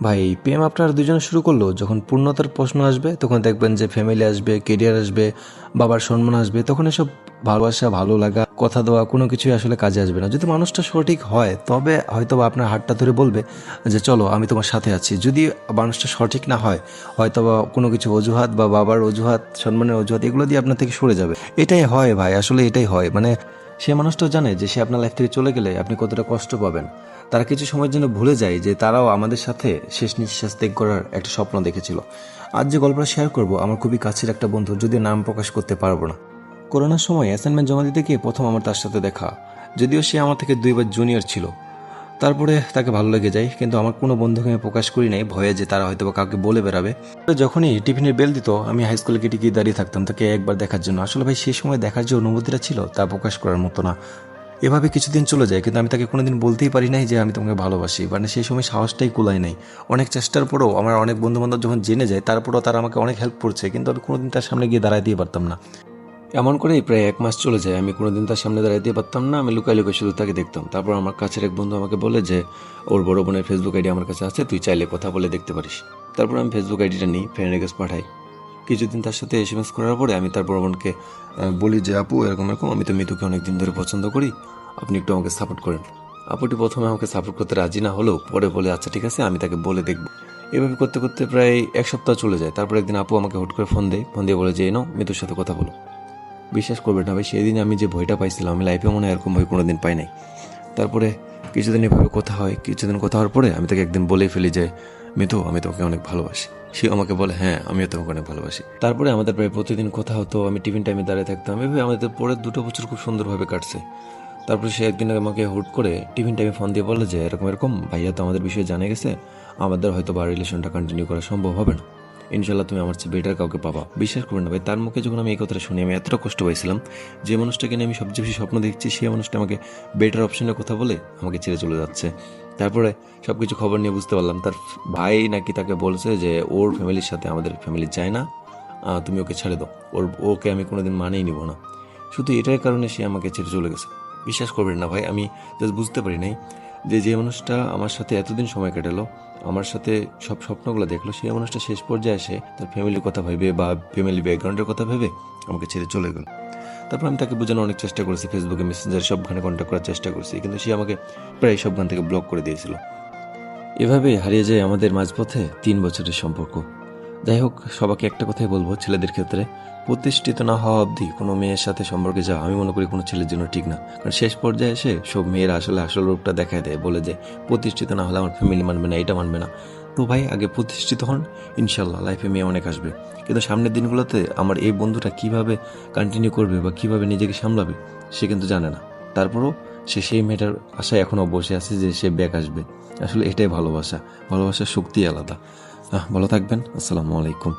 ভাই প্রেম আপনার দুজনে শুরু করলো, যখন পূর্ণতার প্রশ্ন আসবে তখন দেখবেন যে ফ্যামিলি আসবে, কেরিয়ার আসবে, বাবার সম্মান আসবে, তখন এসব ভালোবাসা, ভালো লাগা, কথা দেওয়া কোনো কিছুই আসলে কাজে আসবে না। যদি মানুষটা সঠিক হয় তবে হয়তো বা আপনার হাতটা ধরে বলবে যে চলো আমি তোমার সাথে আছি। যদি মানুষটা সঠিক না হয়, হয়তো বা কোনো কিছু অজুহাত বা বাবার অজুহাত, সম্মানের অজুহাত, এগুলো দিয়ে আপনার থেকে সরে যাবে। এটাই হয় ভাই, আসলে এটাই হয়। মানে সে মানুষটাও জানে যে সে আপনার লাইফ থেকে চলে গেলে আপনি কতটা কষ্ট পাবেন। তারা কিছু সময়ের জন্য ভুলে যায় যে তারাও আমাদের সাথে শেষ নিঃশ্বাস ত্যাগ করার একটা স্বপ্ন দেখেছিল। আজ যে গল্পটা শেয়ার করব আমার খুবই কাছের একটা বন্ধু, যদিও নাম প্রকাশ করতে পারবো না। করোনার সময় অ্যাসাইনমেন্ট জমা দিতে গিয়ে প্রথম আমার তার সাথে দেখা। যদিও সে আমার থেকে 2 বার জুনিয়র ছিল। তারপরে তাকে ভালো লেগে যায়, কিন্তু আমার কোনো বন্ধুকে আমি প্রকাশ করি নাই, ভয়ে যে তারা হয়তো বা কাউকে বলে বেড়াবে। যখনই টিফিনের বেল দিত আমি হাই স্কুলে গেটে গিয়ে দাঁড়িয়ে থাকতাম তাকে একবার দেখার জন্য। আসলে ভাই সেই সময় দেখার যে অনুভূতিটা ছিল তা প্রকাশ করার মতো না। এভাবে কিছুদিন চলে যায়, কিন্তু আমি তাকে কোনোদিন বলতেই পারি নাই যে আমি তোমাকে ভালোবাসি। মানে সেই সময় সাহসটাই কুলায় নাই। অনেক চেষ্টার পরেও আমার অনেক বন্ধু বান্ধব যখন জেনে যায়, তারপরেও তারা আমাকে অনেক হেল্প করছে, কিন্তু আমি কোনোদিন তার সামনে গিয়ে দাঁড়াতে পারতাম না। এমন করেই প্রায় 1 মাস চলে যায়, আমি কোনোদিন তার সামনে দাঁড়াইতে পারতাম না। আমি লুকাই লুকাই শুধু তাকে দেখতাম। তারপর আমার কাছের এক বন্ধু আমাকে বলে যে ওর বড় বোনের ফেসবুক আইডি আমার কাছে আছে, তুই চাইলে কথা বলে দেখতে পারিস। তারপর আমি ফেসবুক আইডিটা নিই, ফ্রেন্ড রিকোয়েস্ট পাঠাই। কিছুদিন তার সাথে এসএমএস করার পরে আমি তার বড় বোনকে বলি যে আপু এরকম এরকম, আমি তো মিতুকে অনেকদিন ধরে পছন্দ করি, আপনি একটু আমাকে সাপোর্ট করেন। আপুটি প্রথমে আমাকে সাপোর্ট করতে রাজি না হলেও পরে বলে আচ্ছা ঠিক আছে, আমি তাকে বলে দেখব। এভাবে করতে করতে প্রায় 1 সপ্তাহ চলে যায়। তারপর একদিন আপু আমাকে হুট করে ফোন দিয়ে বলে যে এনো মিতুর সাথে কথা বলো। বিশ্বাস করবে না ভাই, সেই দিন আমি যে ভয়টা পাইছিলাম আমি লাইফে মনে হয় এরকম ভয় কোনোদিন পাই নাই। তারপরে কিছুদিন এভাবে কথা হয়। কিছুদিন কথা হওয়ার পরে আমি তাকে একদিন বলেই ফেলি যে মিতু আমি তোমাকে অনেক ভালোবাসি। সে আমাকে বলে হ্যাঁ আমিও তোমাকে অনেক ভালোবাসি। তারপরে আমাদের প্রায় প্রতিদিন কথা হতো, আমি টিফিন টাইমে দাঁড়িয়ে থাকতাম। এভাবে আমাদের পরের 2 বছর খুব সুন্দরভাবে কাটছে। তারপরে সে একদিন আমাকে হুট করে টিফিন টাইমে ফোন দিয়ে বলে যে এরকম এরকম ভাইয়া তো আমাদের বিষয়ে জানে গেছে, আমাদের হয়তো বা রিলেশনটা কন্টিনিউ করা সম্ভব হবে না, ইনশাল্লাহ তুমি আমার চেয়ে বেটার কাউকে পাবা। বিশ্বাস করবেন না ভাই, তার মুখে যখন আমি এই কথাটা শুনি আমি এতটা কষ্ট পাইছিলাম। যে মানুষটাকে নিয়ে আমি সবচেয়ে বেশি স্বপ্ন দেখছি সেই মানুষটা আমাকে বেটার অপশনের কথা বলে আমাকে ছেড়ে চলে যাচ্ছে। তারপরে সবকিছু খবর নিয়ে বুঝতে পারলাম তার ভাই নাকি তাকে বলছে যে ওর ফ্যামিলির সাথে আমাদের ফ্যামিলি চায় না, তুমি ওকে ছেড়ে দাও, ওকে আমি কোনোদিন মানেই নিব না। শুধু এটার কারণে সে আমাকে ছেড়ে চলে গেছে। বিশ্বাস করবেন না ভাই, আমি জাস্ট বুঝতে পারি নাই যে মানুষটা আমার সাথে এতদিন সময় কাটালো, আমার সাথে সব স্বপ্নগুলো দেখলো, সেই মানুষটা শেষ পর্যায়ে এসে তার ফ্যামিলির কথা ভেবে বা ফ্যামিলি ব্যাকগ্রাউন্ডের কথা ভেবে আমাকে ছেড়ে চলে গেল। তারপর আমি তাকে বোঝানোর অনেক চেষ্টা করেছি, ফেসবুকে মেসেঞ্জারে সবখানে কন্ট্যাক্ট করার চেষ্টা করেছি, কিন্তু সে আমাকে প্রায় সবখান থেকে ব্লক করে দিয়েছিল। এভাবে হারিয়ে যায় আমাদের মাঝপথে 3 বছরের সম্পর্ক। যাই হোক, সবাইকে একটা কথাই বলবো, ছেলেদের ক্ষেত্রে প্রতিষ্ঠিত না হওয়া অবধি কোনো মেয়ের সাথে সম্পর্কে যাওয়া আমি মনে করি কোনো ছেলের জন্য ঠিক না। কারণ শেষ পর্যায়ে এসে সব মেয়েরা আসলে আসল রূপটা দেখায় দেয়, বলে যে প্রতিষ্ঠিত না হলে আমার ফ্যামিলি মানবে না, এটা মানবে না। তো ভাই আগে প্রতিষ্ঠিত হন, ইনশাল্লাহ লাইফে মেয়ে অনেক আসবে। কিন্তু সামনের দিনগুলোতে আমার এই বন্ধুটা কিভাবে কন্টিনিউ করবে বা কিভাবে নিজেকে সামলাবে সে কিন্তু জানে না। তারপরও সে সেই মেয়েটার আশায় এখনও বসে আছে যে সে ব্যাক আসবে। আসলে এটাই ভালোবাসা, ভালোবাসার শক্তি আলাদা। ভালো থাকবেন, আসসালামু আলাইকুম।